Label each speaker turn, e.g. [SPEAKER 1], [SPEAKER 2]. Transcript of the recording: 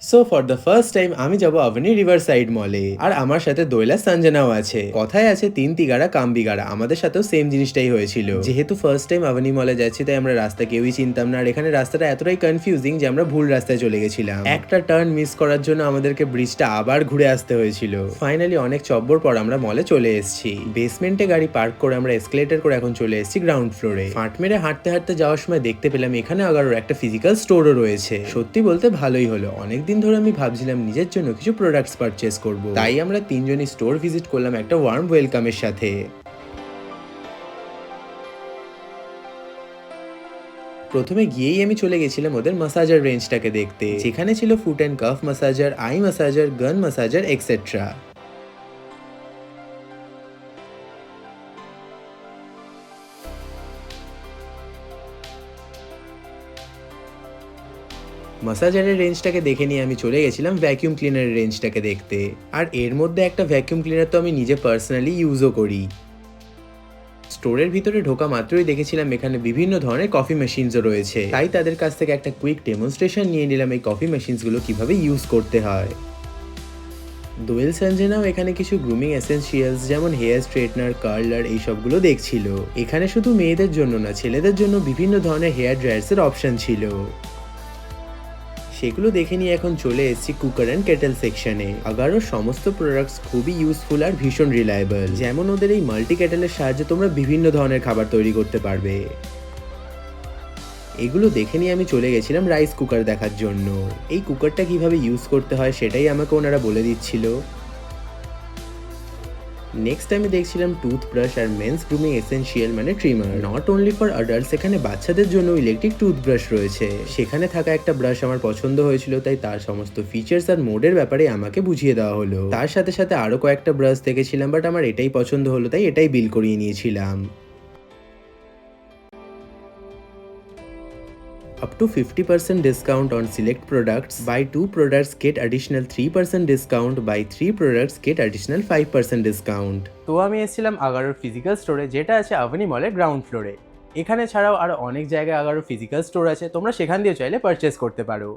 [SPEAKER 1] So for the first time আমি যাব Avani river side মলে, আর আমার সাথে দোয়েলা সঞ্জনাও আছে। কথায় আছে তিন তিগারা কাম বিগাড়া, আমাদের সাথেও সেম জিনিসটাই হয়েছিল। যেহেতু ফার্স্ট টাইম আভনি মলে যাচ্ছি তাই আমরা রাস্তা কেউই চিনতাম না, আর এখানে রাস্তাটা এতটাই কনফিউজিং যে আমরা ভুল রাস্তায় চলে গেছিলাম। একটা টার্ন মিস করার জন্য আমাদেরকে ব্রিজটা আবার ঘুরে আসতে হয়েছিল। ফাইনালি অনেক চব্বর পর আমরা মলে চলে এসেছি। বেসমেন্টে গাড়ি পার্ক করে আমরা এসকেলেটর করে এখন চলে এসেছি গ্রাউন্ড ফ্লোরে। ফাঁট মেরে হাঁটতে হাঁটতে যাওয়ার সময় দেখতে পেলাম এখানে আগারোর একটা ফিজিক্যাল স্টোরও রয়েছে। সত্যি বলতে ভালোই হলো, অনেকদিন ধরে আমি ভাবছিলাম নিজের জন্য কিছু প্রোডাক্টস পারচেস করব, তাই আমরা তিনজনই স্টোর ভিজিট করলাম একটা ওয়ার্ম ওয়েলকামের সাথে। প্রথমে গিয়েই আমি চলে গেছিলাম ওদের মাসাজার রেঞ্জটাকে দেখতে, যেখানে ছিল ফুট অ্যান্ড কাফ মাসাজার, আই মাসাজার, গান মাসাজার এক্সেট্রা। মাসাজারের রেঞ্জটাকে দেখে নিয়ে আমি চলে গেছিলাম ভ্যাকিউম ক্লিনারের রেঞ্জটাকে দেখতে। আর এর মধ্যে একটা ভ্যাকিউম ক্লিনার তো আমি নিজে পার্সোনালি ইউজও করি। স্টোরের ভিতরে ঢোকা মাত্রই দেখেছিলাম এখানে বিভিন্ন ধরনের কফি মেশিনসও রয়েছে, তাই তাদের কাছ থেকে একটা কুইক ডেমনস্ট্রেশন নিয়ে নিলাম এই কফি মেশিনসগুলো কিভাবে ইউজ করতে হয়। দোয়েল সঞ্জনাও এখানে কিছু গ্রুমিং এসেনশিয়ালস যেমন হেয়ার স্ট্রেটনার, কার্লার এই সবগুলো দেখছিল। এখানে শুধু মেয়েদের জন্য না, ছেলেদের জন্য বিভিন্ন ধরনের হেয়ার ড্রায়ার্সের অপশন ছিল। সেগুলো দেখে নিয়ে এখন চলে এসেছি কুকার অ্যান্ড কেটেল সেকশনে। আগারোর সমস্ত প্রোডাক্টস খুবই ইউজফুল আর ভীষণ রিলায়েবল। যেমন ওদের এই মাল্টি কেটেলের সাহায্যে তোমরা বিভিন্ন ধরনের খাবার তৈরি করতে পারবে। এগুলো দেখে নিয়ে আমি চলে গেছিলাম রাইস কুকার দেখার জন্য। এই কুকারটা কিভাবে ইউজ করতে হয় সেটাই আমাকে ওনারা বলে দিচ্ছিল। নেক্সট আমি দেখছিলাম টুথব্রাশ আর মেন্স গ্রুমিং এসেনশিয়াল মানে trimmer. Not only for adults, এখানে বাচ্চাদের জন্য ইলেকট্রিক টুথব্রাশ রয়েছে। সেখানে থাকা একটা ব্রাশ আমার পছন্দ হয়েছিল, তাই তার সমস্ত ফিচার্স আর মোডের ব্যাপারে আমাকে বুঝিয়ে দেওয়া হলো। তার সাথে সাথে আরো কয়েকটা ব্রাশ দেখেছিলাম, বাট আমার এটাই পছন্দ হলো তাই এটাই বিল করিয়ে নিয়েছিলাম। Up to 50% discount on select products. Buy 2 products get additional 3% discount. Buy 3 products get additional 5% discount. তো আমি এসেছিলাম আগারোর ফিজিক্যাল স্টোরে, যেটা আছে আভনি মলের গ্রাউন্ড ফ্লোরে। এখানে ছাড়াও আরো অনেক জায়গায় আগারো ফিজিক্যাল স্টোর আছে, তোমরা সেখান দিয়ে চাইলে পারচেস করতে পারো।